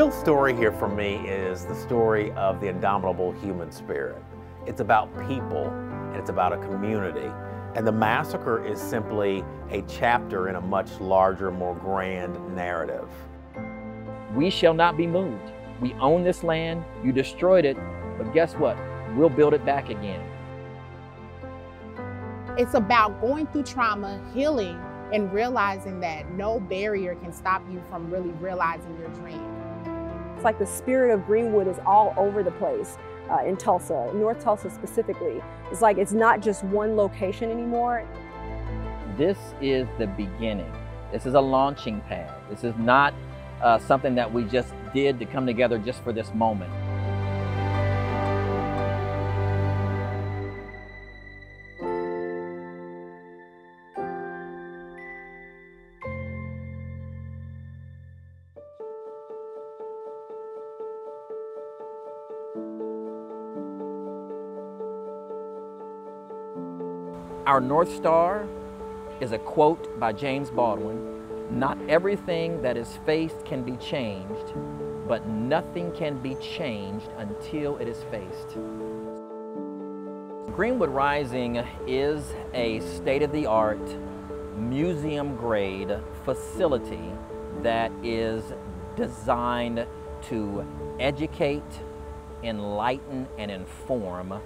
real story here for me is the story of the indomitable human spirit. It's about people and it's about a community. And the massacre is simply a chapter in a much larger, more grand narrative. We shall not be moved. We own this land. You destroyed it, but guess what? We'll build it back again. It's about going through trauma, healing, and realizing that no barrier can stop you from really realizing your dream. It's like the spirit of Greenwood is all over the place in Tulsa, North Tulsa specifically. It's like it's not just one location anymore. This is the beginning. This is a launching pad. This is not something that we just did to come together just for this moment. Our North Star is a quote by James Baldwin. Not everything that is faced can be changed, but nothing can be changed until it is faced. Greenwood Rising is a state-of-the-art, museum-grade facility that is designed to educate, enlighten, and inform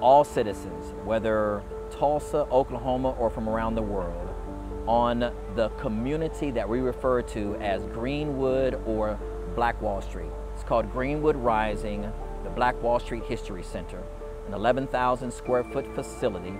all citizens, whether Tulsa, Oklahoma, or from around the world, on the community that we refer to as Greenwood or Black Wall Street. It's called Greenwood Rising, the Black Wall Street History Center, an 11,000 square foot facility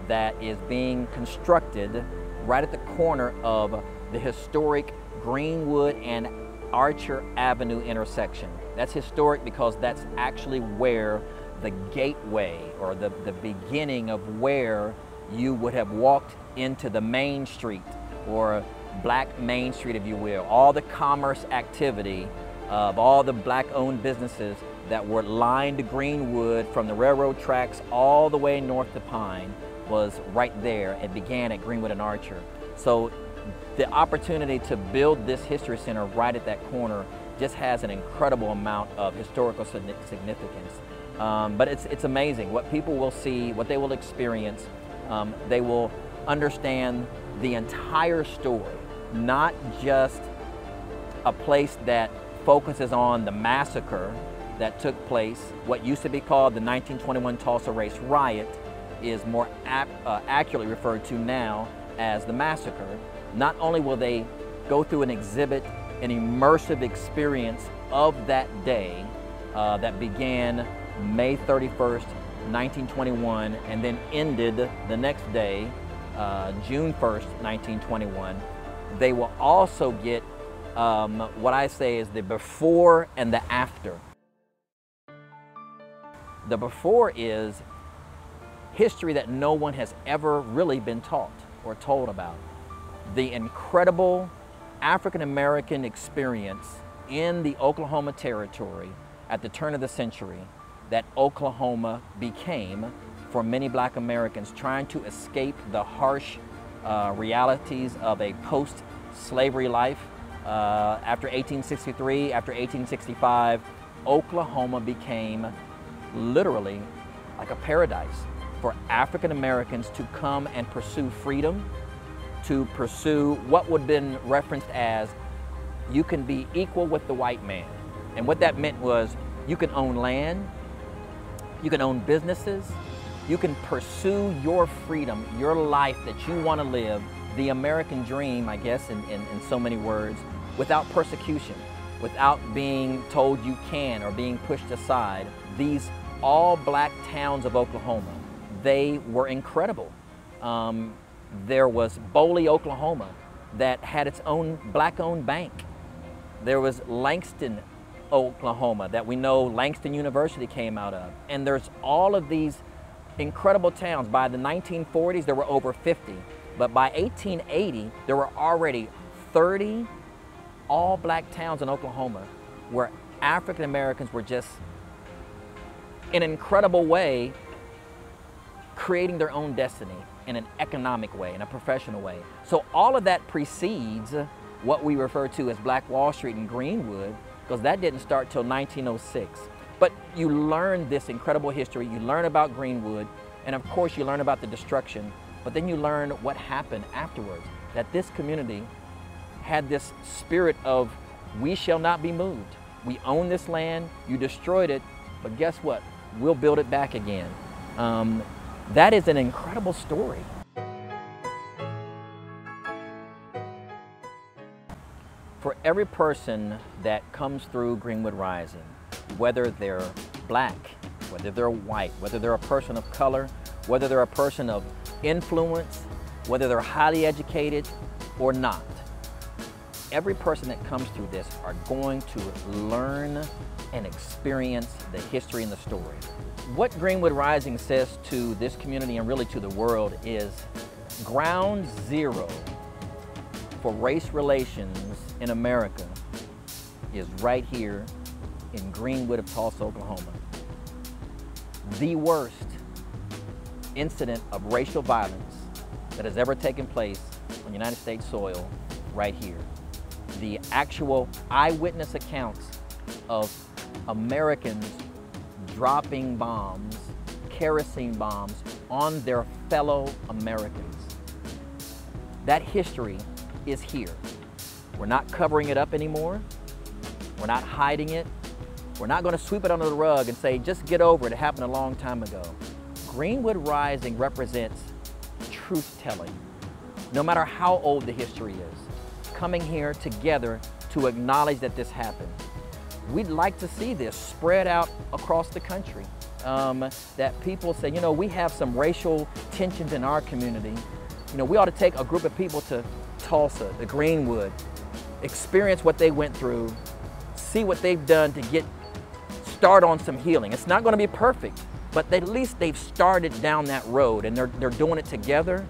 that is being constructed right at the corner of the historic Greenwood and Archer Avenue intersection. That's historic because that's actually where the gateway or the beginning of where you would have walked into the main street, or Black Main Street, if you will. All the commerce activity of all the Black-owned businesses that were lined Greenwood from the railroad tracks all the way north to Pine was right there. It began at Greenwood and Archer. So the opportunity to build this history center right at that corner just has an incredible amount of historical significance. But it's amazing what people will see, what they will experience. They will understand the entire story, not just a place that focuses on the massacre that took place. What used to be called the 1921 Tulsa Race Riot is more accurately referred to now as the massacre. Not only will they go through an exhibit, an immersive experience of that day that began May 31st, 1921, and then ended the next day, June 1st, 1921. They will also get what I say is the before and the after. The before is history that no one has ever really been taught or told about. The incredible African-American experience in the Oklahoma Territory at the turn of the century that Oklahoma became for many Black Americans trying to escape the harsh realities of a post-slavery life. After 1863, after 1865, Oklahoma became literally like a paradise for African Americans to come and pursue freedom, to pursue what would have been referenced as you can be equal with the white man. And what that meant was you can own land, you can own businesses, you can pursue your freedom, your life that you want to live, the American dream, I guess, in so many words, without persecution, without being told you can or being pushed aside. These all Black towns of Oklahoma, they were incredible. There was Boley, Oklahoma, that had its own Black-owned bank. There was Langston, Oklahoma, that we know Langston University came out of. And there's all of these incredible towns. By the 1940s, there were over 50. But by 1880, there were already 30 all-Black towns in Oklahoma where African Americans were just, in an incredible way, creating their own destiny in an economic way, in a professional way. So all of that precedes what we refer to as Black Wall Street in Greenwood, because that didn't start till 1906. But you learn this incredible history, you learn about Greenwood, and of course you learn about the destruction, but then you learn what happened afterwards, that this community had this spirit of, we shall not be moved. We own this land, you destroyed it, but guess what? We'll build it back again. That is an incredible story. For every person that comes through Greenwood Rising, whether they're black, whether they're white, whether they're a person of color, whether they're a person of influence, whether they're highly educated or not, every person that comes through this are going to learn and experience the history and the story. What Greenwood Rising says to this community and really to the world is ground zero for race relations in America is right here in Greenwood of Tulsa, Oklahoma. The worst incident of racial violence that has ever taken place on United States soil right here. The actual eyewitness accounts of Americans dropping bombs, kerosene bombs on their fellow Americans. That history is here. We're not covering it up anymore. We're not hiding it. We're not going to sweep it under the rug and say, just get over it, it happened a long time ago. Greenwood Rising represents truth-telling, no matter how old the history is, coming here together to acknowledge that this happened. We'd like to see this spread out across the country, that people say, you know, we have some racial tensions in our community. You know, we ought to take a group of people to Tulsa, to Greenwood, experience what they went through, see what they've done to start on some healing. It's not going to be perfect, but at least they've started down that road and they're doing it together.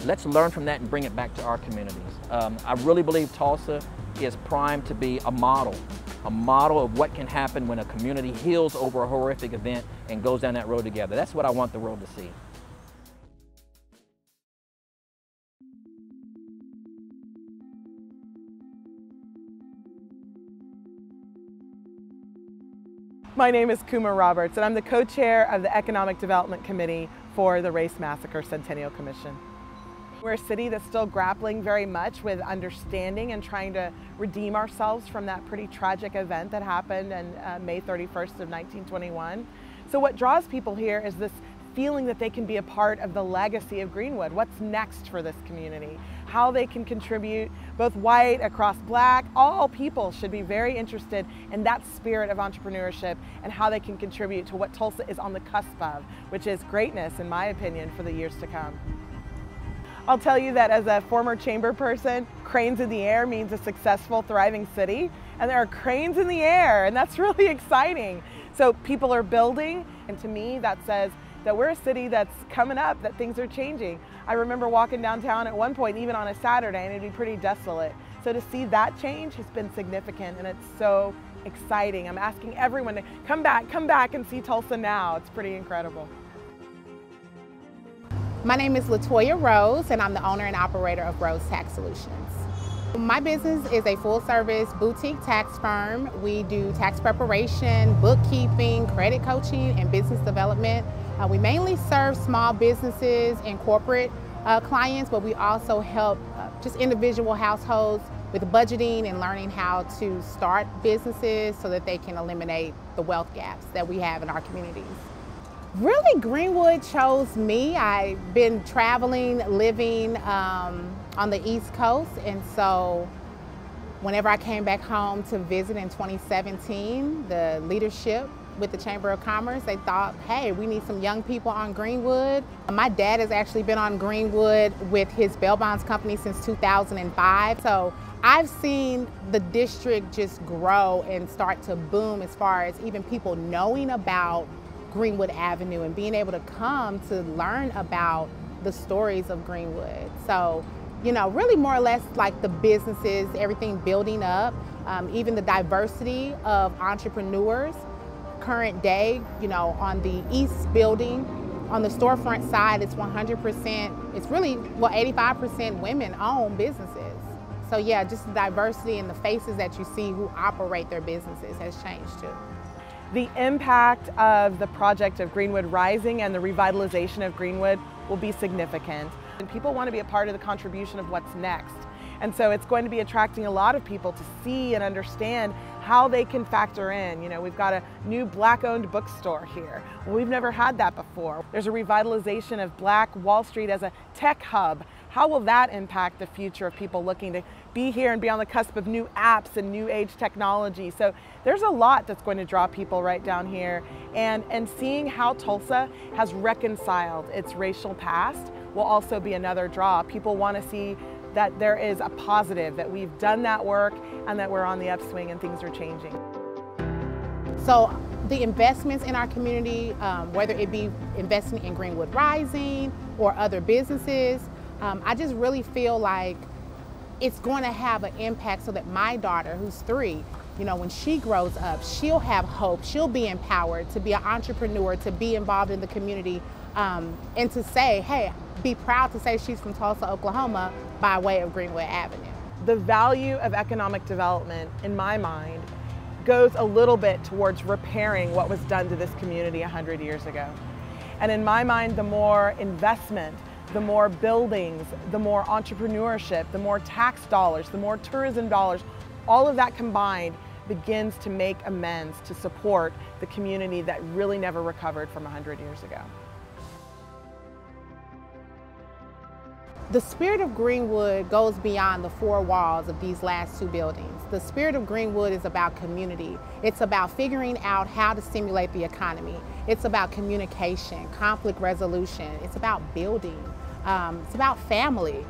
Let's learn from that and bring it back to our communities. I really believe Tulsa is primed to be a model of what can happen when a community heals over a horrific event and goes down that road together. That's what I want the world to see. My name is Kuma Roberts, and I'm the co-chair of the Economic Development Committee for the Race Massacre Centennial Commission. We're a city that's still grappling very much with understanding and trying to redeem ourselves from that pretty tragic event that happened on May 31st of 1921. So what draws people here is this feeling that they can be a part of the legacy of Greenwood. What's next for this community? How they can contribute, both white, across black, all people should be very interested in that spirit of entrepreneurship and how they can contribute to what Tulsa is on the cusp of, which is greatness, in my opinion, for the years to come. I'll tell you that as a former chamber person, cranes in the air means a successful, thriving city, and there are cranes in the air, and that's really exciting. So people are building, and to me that says that we're a city that's coming up, that things are changing. I remember walking downtown at one point, even on a Saturday, and it'd be pretty desolate. So to see that change has been significant, and it's so exciting. I'm asking everyone to come back and see Tulsa now. It's pretty incredible. My name is LaToya Rose, and I'm the owner and operator of Rose Tax Solutions. My business is a full-service boutique tax firm. We do tax preparation, bookkeeping, credit coaching, and business development. We mainly serve small businesses and corporate clients, but we also help just individual households with budgeting and learning how to start businesses so that they can eliminate the wealth gaps that we have in our communities. Really, Greenwood chose me. I've been traveling, living on the East Coast, and so whenever I came back home to visit in 2017, the leadership with the Chamber of Commerce, they thought, hey, we need some young people on Greenwood. My dad has actually been on Greenwood with his bail bonds company since 2005. So I've seen the district just grow and start to boom as far as even people knowing about Greenwood Avenue and being able to come to learn about the stories of Greenwood. So, you know, really more or less like the businesses, everything building up, even the diversity of entrepreneurs. Current day, you know, on the East building, on the storefront side, it's 100%, it's really, well, 85% women-owned businesses. So yeah, just the diversity in the faces that you see who operate their businesses has changed too. The impact of the project of Greenwood Rising and the revitalization of Greenwood will be significant. And people want to be a part of the contribution of what's next. And so it's going to be attracting a lot of people to see and understand how they can factor in. You know, we've got a new Black-owned bookstore here. Well, we've never had that before. There's a revitalization of Black Wall Street as a tech hub. How will that impact the future of people looking to be here and be on the cusp of new apps and new age technology? So there's a lot that's going to draw people right down here. And seeing how Tulsa has reconciled its racial past will also be another draw. People want to see that there is a positive, that we've done that work and that we're on the upswing and things are changing. So the investments in our community, whether it be investing in Greenwood Rising or other businesses, I just really feel like it's going to have an impact so that my daughter, who's 3, you know, when she grows up, she'll have hope, she'll be empowered to be an entrepreneur, to be involved in the community, and to say, hey, be proud to say she's from Tulsa, Oklahoma by way of Greenwood Avenue. The value of economic development, in my mind, goes a little bit towards repairing what was done to this community 100 years ago. And in my mind, the more investment, the more buildings, the more entrepreneurship, the more tax dollars, the more tourism dollars, all of that combined begins to make amends to support the community that really never recovered from 100 years ago. The spirit of Greenwood goes beyond the 4 walls of these last 2 buildings. The spirit of Greenwood is about community. It's about figuring out how to stimulate the economy. It's about communication, conflict resolution. It's about building. It's about family.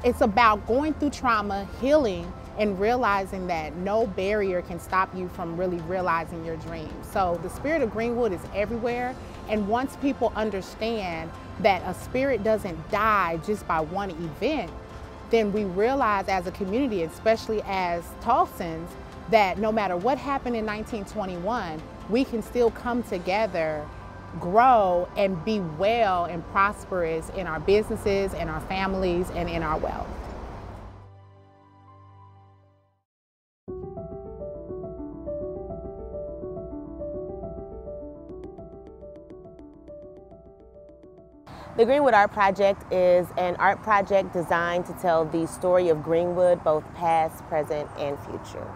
It's about going through trauma, healing, and realizing that no barrier can stop you from really realizing your dreams. So the spirit of Greenwood is everywhere. And once people understand that a spirit doesn't die just by one event, then we realize as a community, especially as Tulsans, that no matter what happened in 1921, we can still come together, grow, and be well and prosperous in our businesses, in our families, and in our wealth. The Greenwood Art Project is an art project designed to tell the story of Greenwood, both past, present, and future.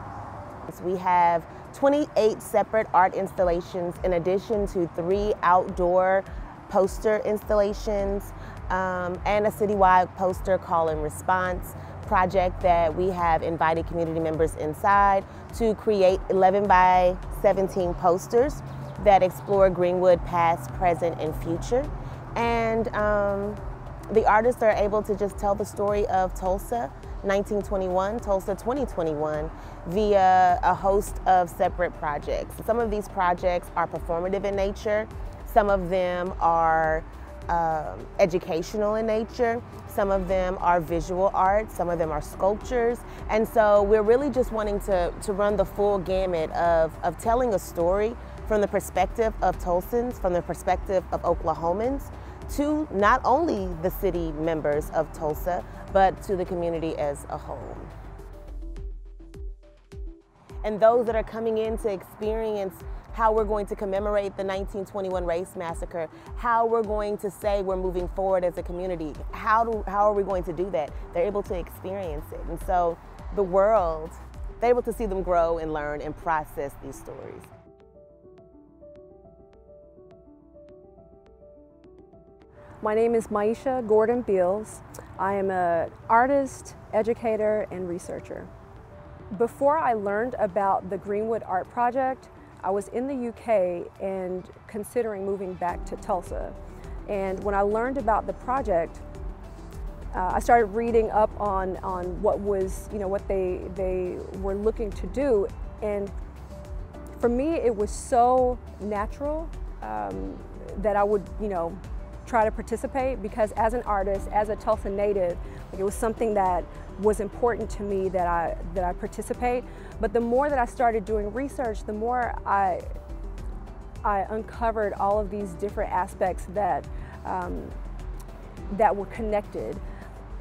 We have 28 separate art installations in addition to 3 outdoor poster installations and a citywide poster call and response project that we have invited community members inside to create 11 by 17 posters that explore Greenwood past, present, and future. And the artists are able to just tell the story of Tulsa 1921, Tulsa 2021 via a host of separate projects. Some of these projects are performative in nature, some of them are educational in nature, some of them are visual art, some of them are sculptures. And so we're really just wanting to run the full gamut of telling a story from the perspective of Tulsans, from the perspective of Oklahomans, to not only the city members of Tulsa, but to the community as a whole. And those that are coming in to experience how we're going to commemorate the 1921 Race Massacre, how we're going to say we're moving forward as a community, how are we going to do that? They're able to experience it. And so the world, they're able to see them grow and learn and process these stories. My name is Maisha Gordon-Beals. I am an artist, educator, and researcher. Before I learned about the Greenwood Art Project, I was in the UK and considering moving back to Tulsa. And when I learned about the project, I started reading up on what was, what they were looking to do. And for me, it was so natural that I would, try to participate, because as an artist, as a Tulsa native, it was something that was important to me that I participate. But the more that I started doing research, the more I uncovered all of these different aspects that that were connected.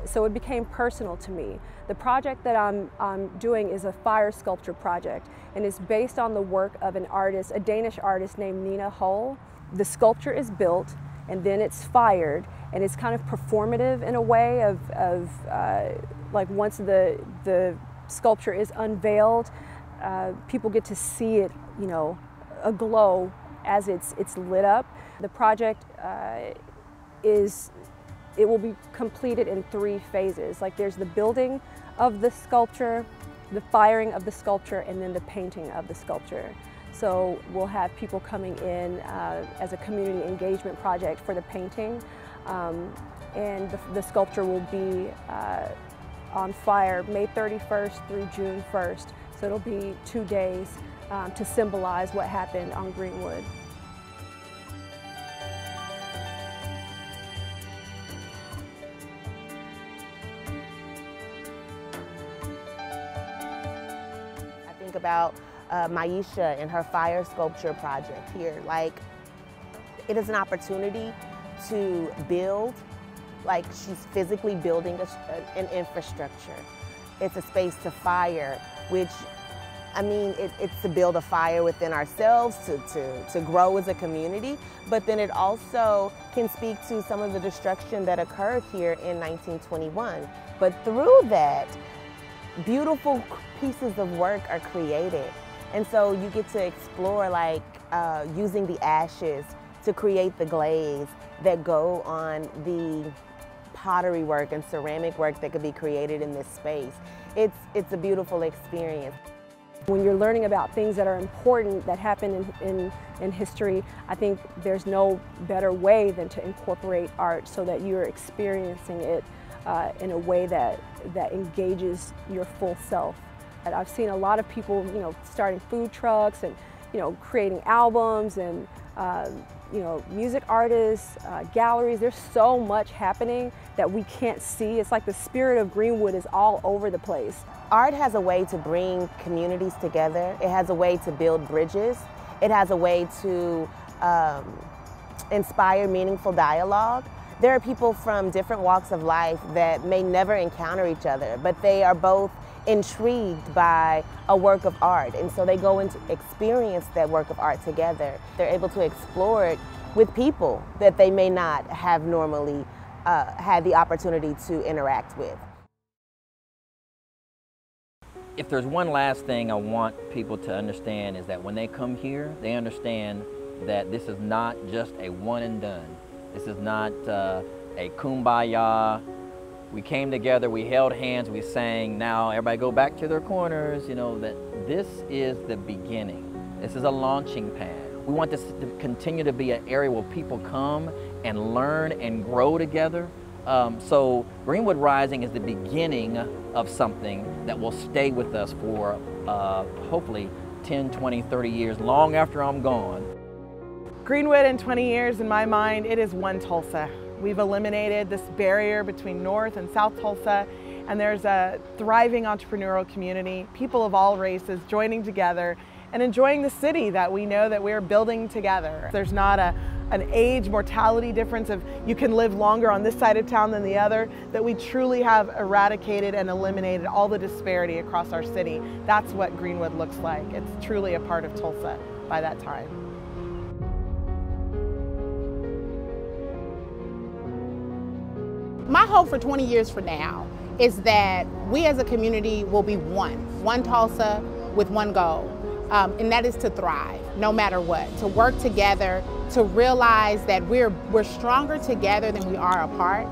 so it became personal to me. The project that I'm doing is a fire sculpture project, and it's based on the work of an artist, a Danish artist named Nina Hull. The sculpture is built, and then it's fired, and it's kind of performative in a way of like once the sculpture is unveiled, people get to see it, you know, aglow as it's lit up. The project it will be completed in 3 phases. Like there's the building of the sculpture, the firing of the sculpture, and then the painting of the sculpture. So we'll have people coming in as a community engagement project for the painting, and the sculpture will be on fire May 31st through June 1st. So it'll be 2 days to symbolize what happened on Greenwood. About Maisha and her fire sculpture project here. Like, it is an opportunity to build, like she's physically building an infrastructure. It's a space to fire, which, I mean, it's to build a fire within ourselves, to grow as a community, but then it also can speak to some of the destruction that occurred here in 1921. But through that, beautiful pieces of work are created. And so you get to explore, like, using the ashes to create the glaze that go on the pottery work and ceramic work that could be created in this space. It's a beautiful experience. When you're learning about things that are important that happen in history, I think there's no better way than to incorporate art so that you're experiencing it in a way that engages your full self. And I've seen a lot of people, you know, starting food trucks and, you know, creating albums and, you know, music artists, galleries. There's so much happening that we can't see. It's like the spirit of Greenwood is all over the place. Art has a way to bring communities together. It has a way to build bridges. It has a way to inspire meaningful dialogue. There are people from different walks of life that may never encounter each other, but they are both intrigued by a work of art, and so they go and experience that work of art together. They're able to explore it with people that they may not have normally had the opportunity to interact with. If there's one last thing I want people to understand is that when they come here, they understand that this is not just a one and done. This is not a kumbaya. We came together, we held hands, we sang, now everybody go back to their corners, you know, that this is the beginning. This is a launching pad. We want this to continue to be an area where people come and learn and grow together. So Greenwood Rising is the beginning of something that will stay with us for hopefully 10, 20, 30 years, long after I'm gone. Greenwood in 20 years, in my mind, it is one Tulsa. We've eliminated this barrier between North and South Tulsa, and there's a thriving entrepreneurial community, people of all races joining together and enjoying the city that we know that we're building together. There's not an age mortality difference of you can live longer on this side of town than the other, that we truly have eradicated and eliminated all the disparity across our city. That's what Greenwood looks like. It's truly a part of Tulsa by that time. My hope for 20 years from now is that we as a community will be one Tulsa with one goal, and that is to thrive no matter what, to work together, to realize that we're stronger together than we are apart.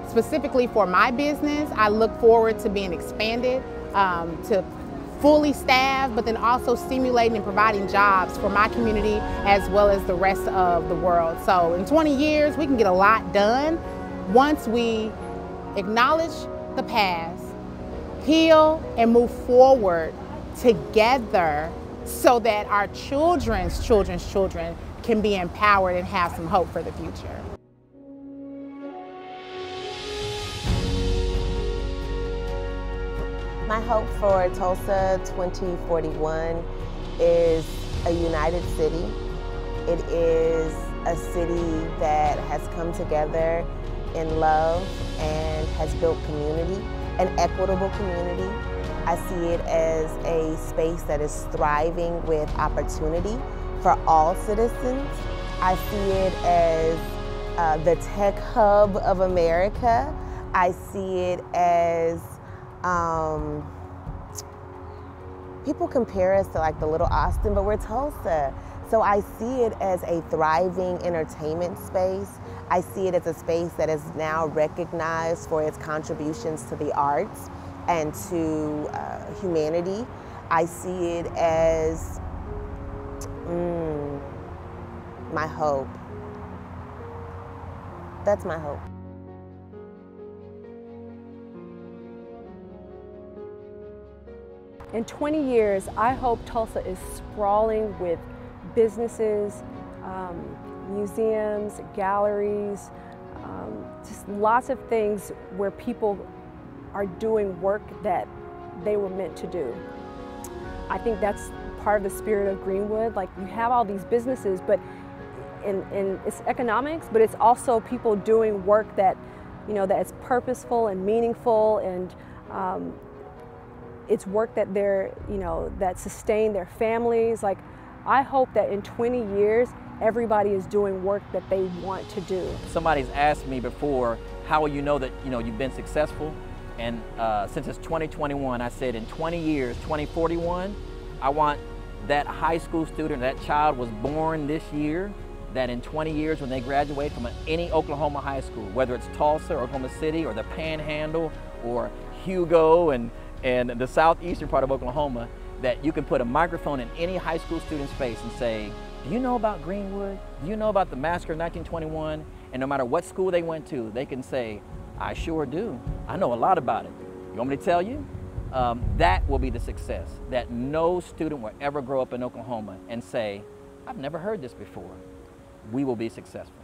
Specifically for my business, I look forward to being expanded, to fully staffed, but then also stimulating and providing jobs for my community as well as the rest of the world. So in 20 years, we can get a lot done once we acknowledge the past, heal, and move forward together so that our children's children can be empowered and have some hope for the future. My hope for Tulsa 2041 is a united city. It is a city that has come together in love and has built community, an equitable community. I see it as a space that is thriving with opportunity for all citizens. I see it as the tech hub of America. I see it as, people compare us to like the little Austin, but we're Tulsa. So I see it as a thriving entertainment space. I see it as a space that is now recognized for its contributions to the arts and to humanity. I see it as my hope. That's my hope. In 20 years, I hope Tulsa is sprawling with businesses, museums, galleries, just lots of things where people are doing work that they were meant to do. I think that's part of the spirit of Greenwood. Like, you have all these businesses, but in it's economics, but it's also people doing work that, you know, that is purposeful and meaningful, and it's work that they're, you know, that sustain their families. Like, I hope that in 20 years, everybody is doing work that they want to do. Somebody's asked me before, how will you know that, you know, you've been successful? And since it's 2021, I said in 20 years, 2041, I want that high school student, that child was born this year, that in 20 years when they graduate from any Oklahoma high school, whether it's Tulsa or Oklahoma City or the Panhandle or Hugo and the southeastern part of Oklahoma, that you can put a microphone in any high school student's face and say, do you know about Greenwood? Do you know about the massacre of 1921? And no matter what school they went to, they can say, I sure do. I know a lot about it. You want me to tell you? That will be the success, that no student will ever grow up in Oklahoma and say, I've never heard this before. We will be successful.